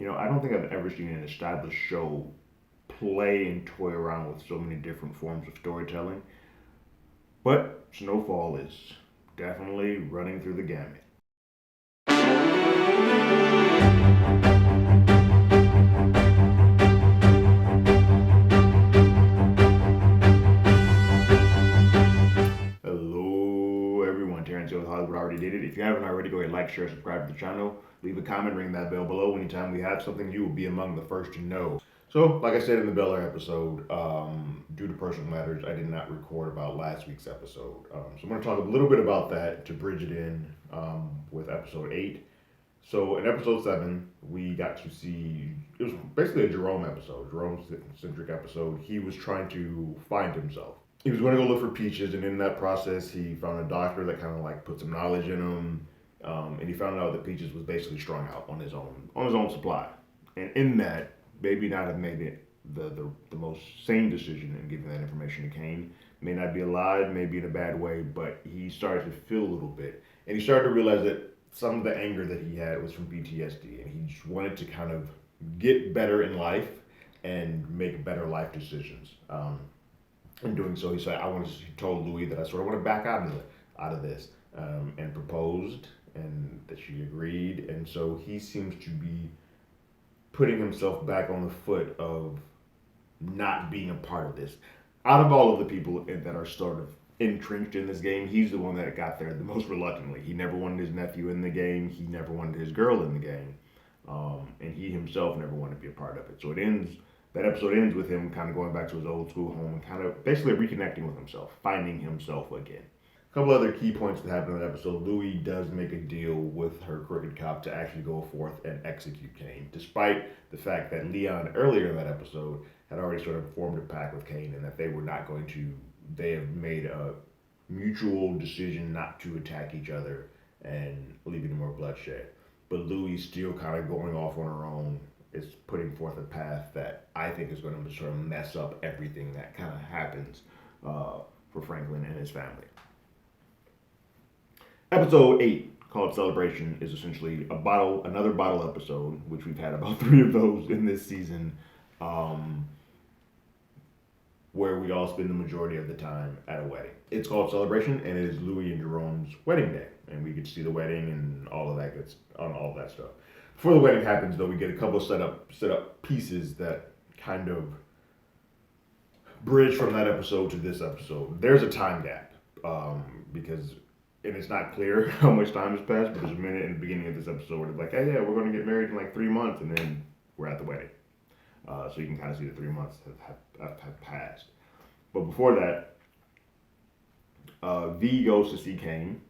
I don't think I've ever seen an established show play and toy around with so many different forms of storytelling. But Snowfall is definitely running through the gamut. Hello, everyone. Terrence here with Hollywood Already Did It. If you haven't already, go ahead, like, share, subscribe to the channel. Leave a comment, ring that bell below. Anytime we have something, you will be among the first to know. So, like I said in the Bel Air episode, due to personal matters, I did not record about last week's episode. So, I'm going to talk a little bit about that to bridge it in with episode 8. So, in episode 7, we got to see it was basically a Jerome episode, Jerome centric episode. He was trying to find himself. He was going to go look for peaches, and in that process, he found a doctor that kind of like put some knowledge in him, and he found out that peaches was basically strung out on his own supply. And in that, maybe not have made it the most sane decision in giving that information to Kane. May not be alive, maybe in a bad way, but he started to feel a little bit, and he started to realize that some of the anger that he had was from PTSD, and he just wanted to kind of get better in life and make better life decisions. In doing so, he told Louie that I sort of want to back out of this, and proposed, and that she agreed, and so he seems to be putting himself back on the foot of not being a part of this. Out of all of the people that are sort of entrenched in this game, he's the one that got there the most reluctantly. He never wanted his nephew in the game. He never wanted his girl in the game, and he himself never wanted to be a part of it. So it ends. That episode ends with him kind of going back to his old school home and kind of basically reconnecting with himself, finding himself again. A couple other key points that happen in that episode. Louie does make a deal with her crooked cop to actually go forth and execute Kane, despite the fact that Leon earlier in that episode had already sort of formed a pact with Kane and that they were not going to. They have made a mutual decision not to attack each other and leaving more bloodshed. But Louie's still kind of going off on her own, is putting forth a path that I think is going to sort of mess up everything that kind of happens for Franklin and his family. Episode 8, called Celebration, is essentially another bottle episode, which we've had about 3 of those in this season, where we all spend the majority of the time at a wedding. It's called Celebration, and it is Louie and Jerome's wedding day, and we get to see the wedding and all of that stuff. Before the wedding happens, though, we get a couple of set up pieces that kind of bridge from that episode to this episode. There's a time gap, because and it's not clear how much time has passed, but there's a minute in the beginning of this episode where it's like, hey, yeah, we're going to get married in like 3 months, and then we're at the wedding. So you can kind of see the 3 months have passed. But before that, V goes to see Kane,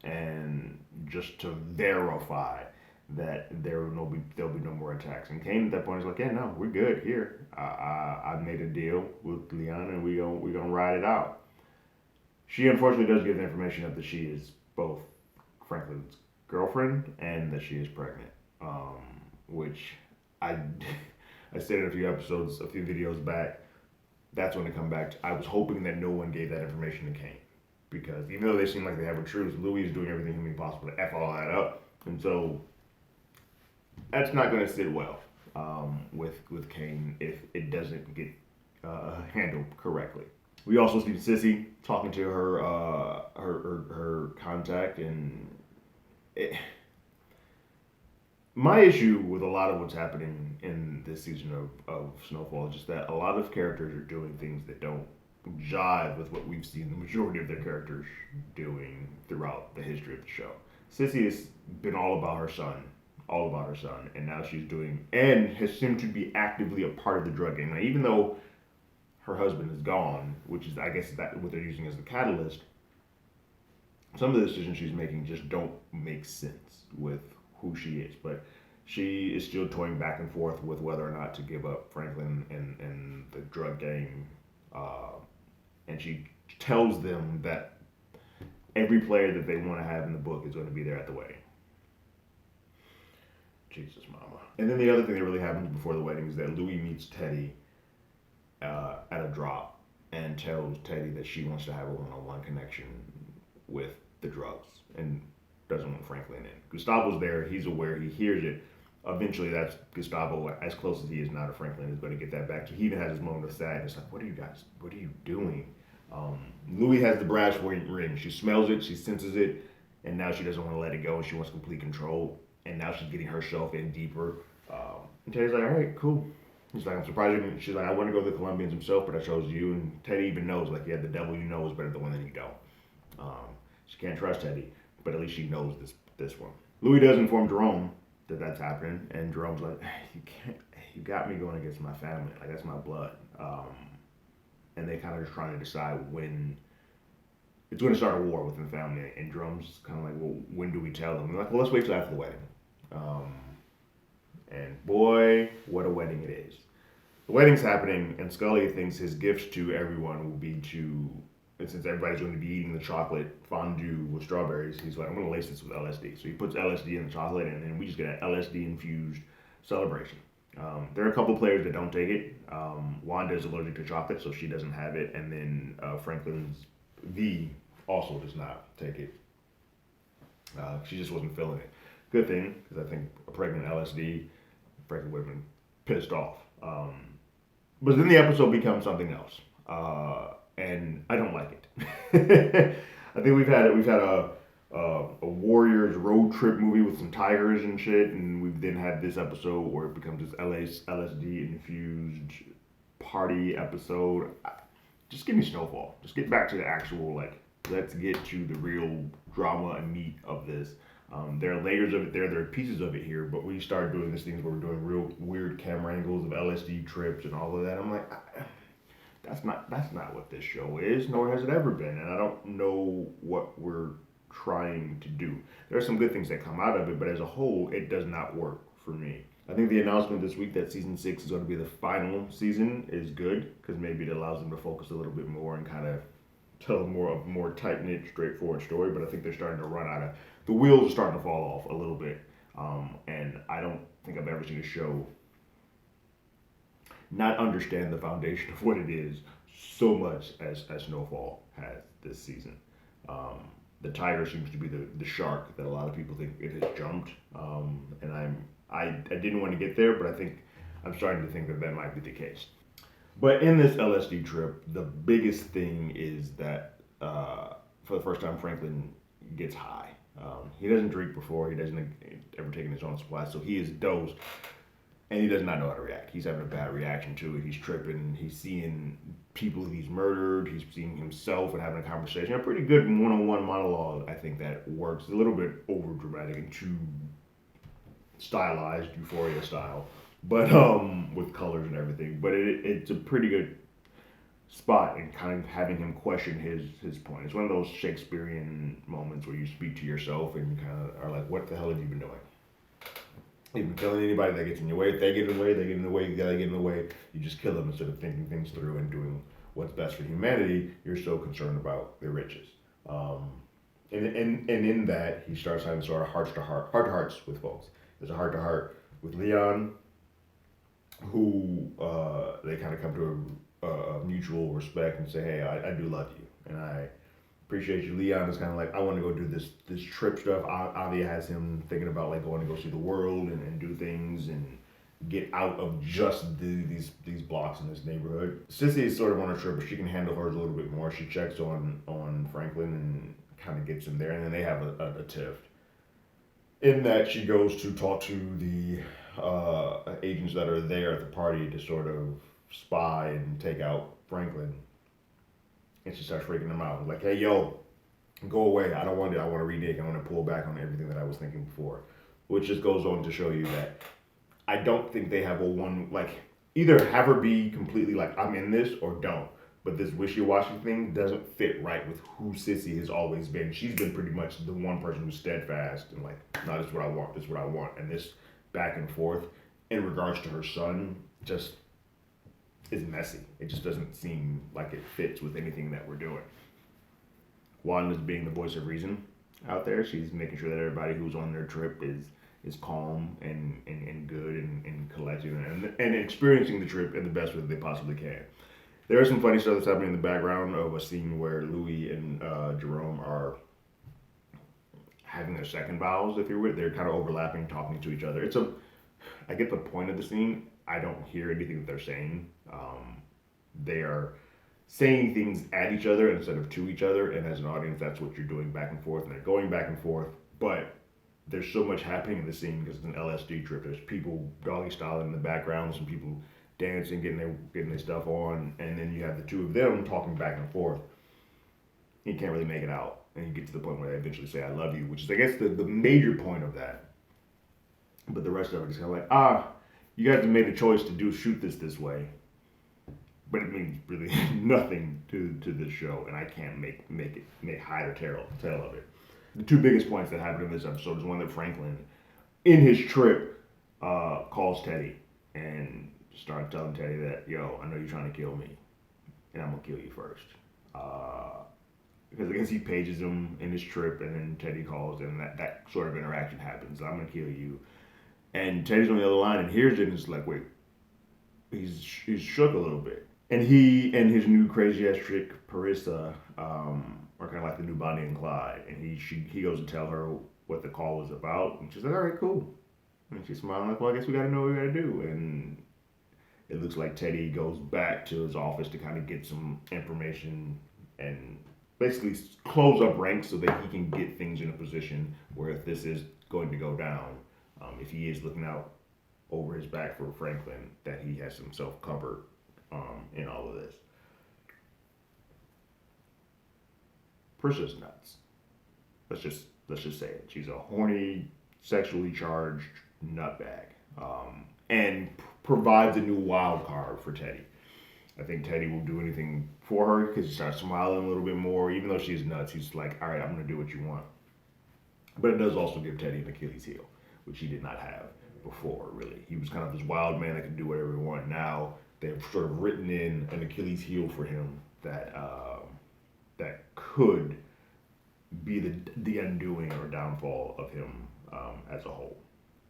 and just to verify that there'll be no more attacks. And Kane at that point is like, yeah, no, we're good here. I made a deal with Leon, and we gonna ride it out. She unfortunately does give the information that she is both Franklin's girlfriend and that she is pregnant, which I I stated a few videos back. That's when it come back. I was hoping that no one gave that information to Kane, because even though they seem like they have a truce, Louie is doing everything humanly possible to f all that up, and so that's not going to sit well with Kane if it doesn't get handled correctly. We also see Sissy talking to her contact, and my issue with a lot of what's happening in this season of Snowfall is just that a lot of characters are doing things that don't jive with what we've seen the majority of their characters doing throughout the history of the show. Sissy has been all about her son, and now she's doing, and has seemed to be actively a part of the drug game. Now, even though her husband is gone, which is, I guess, that what they're using as the catalyst, some of the decisions she's making just don't make sense with who she is. But she is still toying back and forth with whether or not to give up Franklin and the drug game. And she tells them that every player that they want to have in the book is going to be there at the wedding. Jesus, mama. And then the other thing that really happens before the wedding is that Louie meets Teddy at a drop and tells Teddy that she wants to have a one-on-one connection with the drugs and doesn't want Franklin in. Gustavo's there. He's aware. He hears it. Eventually, that's Gustavo, as close as he is now to Franklin, is going to get that back. So he even has his moment of sadness. Like, what are you doing? Um, Louie has the brass ring. She smells it, she senses it, and now she doesn't want to let it go, and she wants complete control. And now she's getting herself in deeper. And Teddy's like, all right, cool. He's like, I'm surprised you didn't. She's like, I want to go to the Colombians himself, but I chose you. And Teddy even knows, like, yeah, the devil you know is better than one than you don't. She can't trust Teddy, but at least she knows this one. Louis does inform Jerome that that's happening, and Jerome's like, you can't. You got me going against my family. Like, that's my blood. And they kind of just trying to decide when it's going to start a war within the family. And Jerome's kind of like, well, when do we tell them? And they're like, well, let's wait till after the wedding. And boy, what a wedding it is. The wedding's happening, and Scully thinks his gifts to everyone will be to, and since everybody's going to be eating the chocolate fondue with strawberries, he's like, I'm going to lace this with LSD. So he puts LSD in the chocolate, and then we just get an LSD-infused celebration. There are a couple players that don't take it. Wanda is allergic to chocolate, so she doesn't have it, and then Franklin's V also does not take it. She just wasn't feeling it. Good thing, because I think a pregnant LSD, Franklin would have been pissed off. But then the episode becomes something else, and I don't like it. I think we've had a Warriors road trip movie with some tigers and shit, and we've then had this episode where it becomes this LSD infused party episode. Just give me Snowfall. Just get back to the actual, like, let's get to the real drama and meat of this. There are layers of it there are pieces of it here, but we started doing these things where we're doing real weird camera angles of LSD trips and all of that. I'm like, that's not what this show is, nor has it ever been, and I don't know what we're trying to do. There are some good things that come out of it, but as a whole, it does not work for me. I think the announcement this week that season 6 is going to be the final season is good, because maybe it allows them to focus a little bit more and kind of tell a more tight-knit, straightforward story, but I think they're starting to run out of, the wheels are starting to fall off a little bit, and I don't think I've ever seen a show not understand the foundation of what it is so much as Snowfall has this season. The tiger seems to be the shark that a lot of people think it has jumped, and I didn't want to get there, but I think I'm starting to think that might be the case. But in this LSD trip, the biggest thing is that for the first time, Franklin gets high. He doesn't drink before. He doesn't ever taken his own supply, so he is dosed, and he does not know how to react. He's having a bad reaction to it. He's tripping. He's seeing people he's murdered. He's seeing himself and having a conversation. A pretty good one-on-one monologue, I think, that works. A little bit over-dramatic and too stylized, Euphoria style, but with colors and everything. But it's a pretty good spot in kind of having him question his point. It's one of those Shakespearean moments where you speak to yourself and you kind of are like, what the hell have you been doing? You've been killing anybody that gets in your way. If they get in the way, they get in the way, you gotta get in the way. You just kill them instead of thinking things through and doing what's best for humanity. You're so concerned about their riches. And in that, he starts having sort of heart-to-hearts with folks. There's a heart-to-heart with Leon, who they kind of come to a mutual respect and say, hey, I do love you, and I appreciate you. Leon is kind of like, I want to go do this trip stuff. Avi has him thinking about like going to go see the world and do things and get out of just these blocks in this neighborhood. Sissy is sort of on a trip, but she can handle hers a little bit more. She checks on Franklin and kind of gets him there, and then they have a tiff. In that, she goes to talk to the agents that are there at the party to sort of spy and take out Franklin. And she starts freaking them out. Like, hey, yo, go away. I don't want it. I want to renege. I want to pull back on everything that I was thinking before. Which just goes on to show you that I don't think they have a one, like, either have her be completely like, I'm in this, or don't. But this wishy-washy thing doesn't fit right with who Sissy has always been. She's been pretty much the one person who's steadfast and like, no, this is what I want. This is what I want. And this back and forth in regards to her son just is messy. It just doesn't seem like it fits with anything that we're doing. Wanda's being the voice of reason out there. She's making sure that everybody who's on their trip is calm and good and collected and experiencing the trip in the best way that they possibly can. There is some funny stuff that's happening in the background of a scene where Louie and Jerome are having their second vows, if you will. They're kind of overlapping, talking to each other. I get the point of the scene. I don't hear anything that they're saying. They are saying things at each other instead of to each other, and as an audience, that's what you're doing back and forth, and they're going back and forth. But there's so much happening in the scene because it's an LSD trip. There's people doggy styling in the background, some people dancing, getting their stuff on, and then you have the two of them talking back and forth. You can't really make it out, and you get to the point where they eventually say "I love you," which is, I guess, the major point of that. But the rest of it is kind of like, you guys have made a choice to shoot this way, but it means really nothing to this show, and I can't make hide or tail of it. The two biggest points that happen in this episode is one that Franklin, in his trip, calls Teddy and starts telling Teddy that, yo, I know you're trying to kill me, and I'm gonna kill you first. Because I guess he pages him in his trip, and then Teddy calls, and that sort of interaction happens. I'm gonna kill you, and Teddy's on the other line and hears it, and it's like, wait, he's shook a little bit. And he and his new crazy ass chick Parissa are kind of like the new Bonnie and Clyde. And he goes to tell her what the call was about, and she's like, all right, cool. And she's smiling like, well, I guess we got to know what we got to do. And it looks like Teddy goes back to his office to kind of get some information and basically close up ranks so that he can get things in a position where if this is going to go down, if he is looking out over his back for Franklin, that he has himself covered in all of this. Parissa's nuts. Let's just say it. She's a horny, sexually charged nutbag, and provides a new wild card for Teddy. I think Teddy will do anything for her because he starts smiling a little bit more. Even though she's nuts, he's like, all right, I'm going to do what you want. But it does also give Teddy an Achilles heel, which he did not have before, really. He was kind of this wild man that could do whatever he wanted. Now they've sort of written in an Achilles heel for him that could be the undoing or downfall of him as a whole.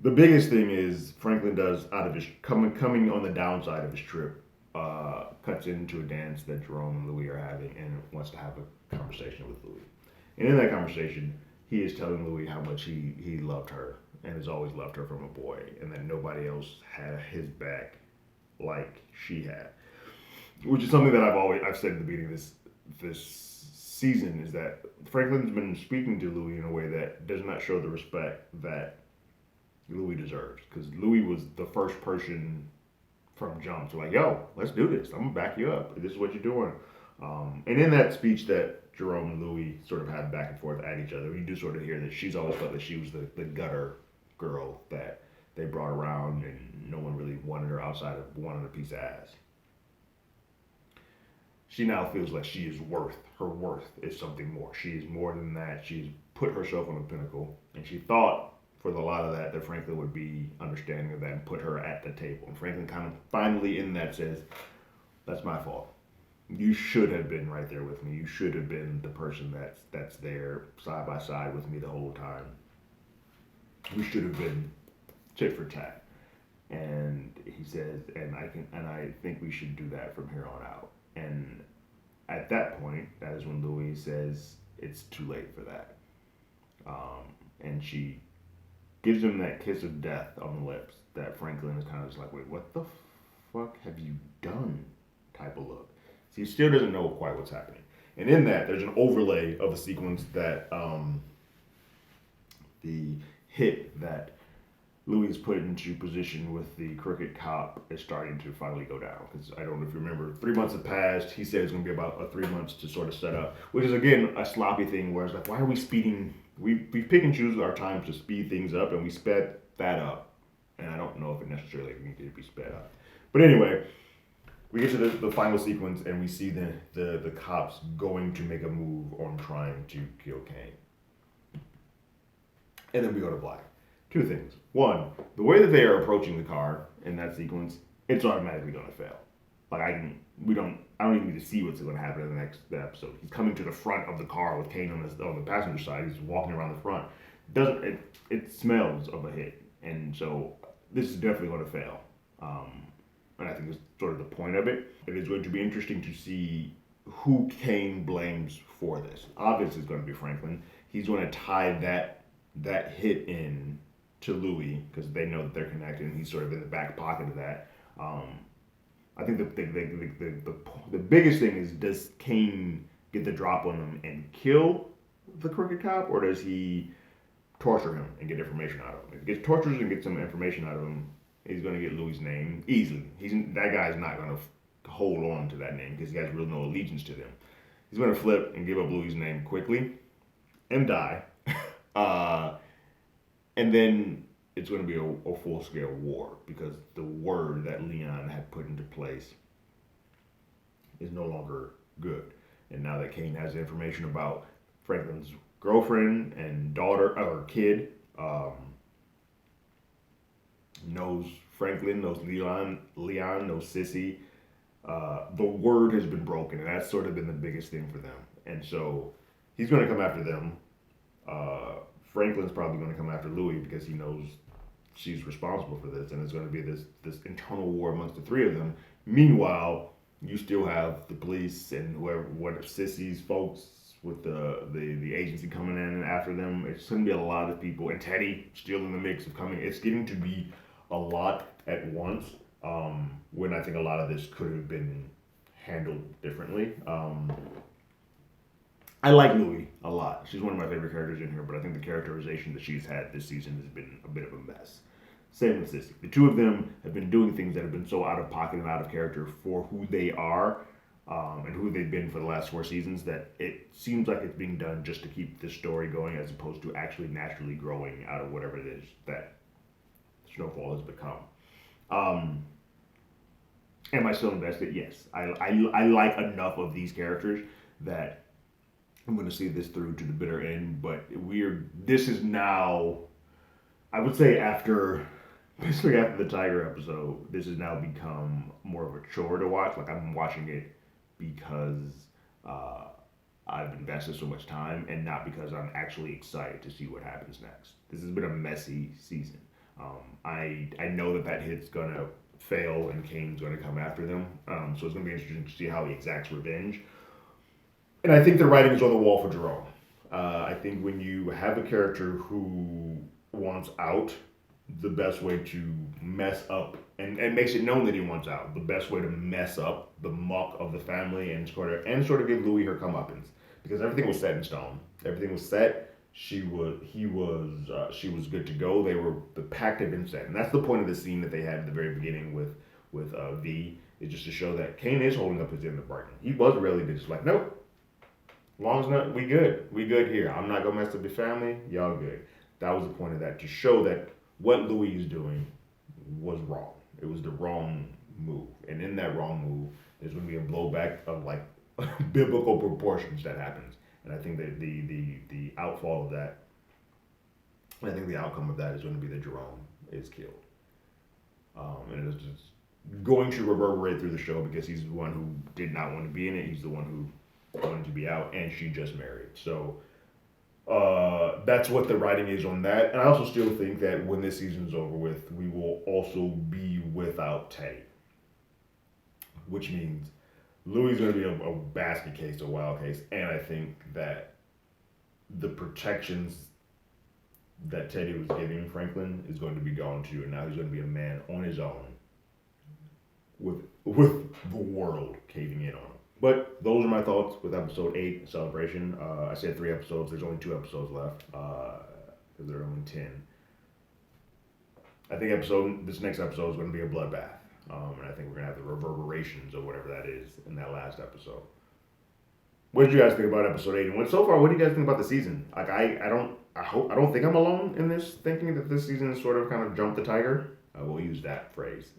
The biggest thing is Franklin does, out of his coming on the downside of his trip, cuts into a dance that Jerome and Louie are having and wants to have a conversation with Louie. And in that conversation, he is telling Louie how much he loved her and has always loved her from a boy, and that nobody else had his back like she had. Which is something that I've said at the beginning of this season, is that Franklin's been speaking to Louie in a way that does not show the respect that Louie deserves. Because Louie was the first person from jump to like, yo, let's do this. I'm gonna back you up. This is what you're doing. And in that speech that Jerome and Louie sort of had back and forth at each other, you do sort of hear that she's always felt that she was the gutter girl that they brought around, and no one really wanted her outside of wanting a piece of ass. She now feels like her worth is something more. She is more than that. She's put herself on a pinnacle, and she thought for a lot of that Franklin would be understanding of that and put her at the table. And Franklin kind of finally in that says, that's my fault. You should have been right there with me. You should have been the person that's there side by side with me the whole time. We should have been tit for tat. And he says, and I think we should do that from here on out. And at that point, that is when Louie says it's too late for that. And she gives him that kiss of death on the lips that Franklin is kind of just like, wait, what the fuck have you done? Type of look. So he still doesn't know quite what's happening. And in that, there's an overlay of a sequence that the hit that Louie is put into position with the crooked cop is starting to finally go down. Because I don't know if you remember, 3 months have passed. He said it's going to be about 3 months to sort of set up, which is, again, a sloppy thing where it's like, why are we speeding? We pick and choose our time to speed things up, and we sped that up. And I don't know if it necessarily needed to be sped up. But anyway, we get to the final sequence, and we see the cops going to make a move on trying to kill Kane. And then we go to black. Two things. One, the way that they are approaching the car in that sequence, it's automatically going to fail. Like I don't even need to see what's going to happen in the next episode. He's coming to the front of the car with Kane on the passenger side. He's walking around the front. It smells of a hit, and so this is definitely going to fail. And I think that's sort of the point of it. It is going to be interesting to see who Kane blames for this. Obviously, it's going to be Franklin. He's going to tie that hit in to Louie because they know that they're connected, and he's sort of in the back pocket of that. I think the biggest thing is, does Kane get the drop on him and kill the crooked cop, or does he torture him and get information out of him? If he gets tortures and gets some information out of him, he's going to get Louis' name easily. That guy's not going to hold on to that name because he has really no allegiance to them. He's going to flip and give up Louis' name quickly and die. And then it's going to be a full-scale war because the word that Leon had put into place is no longer good. And now that Kane has information about Franklin's girlfriend and daughter, or kid, knows Franklin, knows Leon, knows Sissy. The word has been broken, and that's sort of been the biggest thing for them. And so he's going to come after them. Franklin's probably going to come after Louie because he knows she's responsible for this, and it's going to be this internal war amongst the three of them. Meanwhile, you still have the police and whoever, what Sissy's folks with the agency coming in after them. It's going to be a lot of people, and Teddy still in the mix of coming. It's getting to be a lot at once. When I think a lot of this could have been handled differently. I like Louie a lot. She's one of my favorite characters in here, but I think the characterization that she's had this season has been a bit of a mess. Same with Sissy. The two of them have been doing things that have been so out of pocket and out of character for who they are, and who they've been for the last 4 seasons, that it seems like it's being done just to keep the story going as opposed to actually naturally growing out of whatever it is that Snowfall has become. Am I still invested? Yes. I like enough of these characters that I'm going to see this through to the bitter end, but this is now, I would say basically after the Tiger episode, this has now become more of a chore to watch. Like, I'm watching it because I've invested so much time and not because I'm actually excited to see what happens next. This has been a messy season. I know that hit's going to fail and Kane's going to come after them, so it's going to be interesting to see how he exacts revenge. And I think the writing is on the wall for Jerome. I think when you have a character who wants out, the best way to mess up, and makes it known that he wants out, the best way to mess up the muck of the family and sort of give Louie her comeuppance. Because everything was set in stone. Everything was set. She was good to go. The pact had been set. And that's the point of the scene that they had at the very beginning with V, is just to show that Kane is holding up his end of the bargain. He was really just like, nope. As long as not, we good here. I'm not gonna mess up your family. Y'all good. That was the point of that, to show that what Louie is doing was wrong. It was the wrong move, and in that wrong move, there's gonna be a blowback of like biblical proportions that happens. And I think that the outfall of that, I think the outcome of that is going to be that Jerome is killed, and it's just going to reverberate through the show because he's the one who did not want to be in it. He's the one who wanted to be out, and she just married. So that's what the writing is on that. And I also still think that when this season's over with, we will also be without Teddy, which means Louie's going to be a basket case, a wild case, and I think that the protections that Teddy was giving Franklin is going to be gone too, and now he's going to be a man on his own with the world caving in on him. But those are my thoughts with episode 8, Celebration. I said 3 episodes. There's only 2 episodes left because there are only 10. I think this next episode is going to be a bloodbath. And I think we're going to have the reverberations of whatever that is in that last episode. What did you guys think about episode 8? And what do you guys think about the season? Like, I don't think I'm alone in this, thinking that this season is sort of kind of jumped the tiger. We'll use that phrase.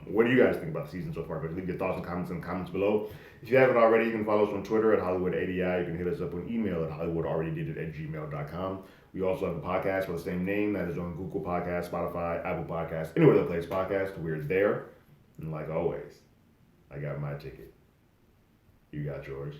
What do you guys think about the season so far? But leave your thoughts and comments in the comments below. If you haven't already, you can follow us on Twitter at HollywoodADI. You can hit us up on email at HollywoodAlreadyDidIt@gmail.com. We also have a podcast with the same name that is on Google Podcasts, Spotify, Apple Podcasts, anywhere that plays podcasts. We're there. And like always, I got my ticket. You got yours.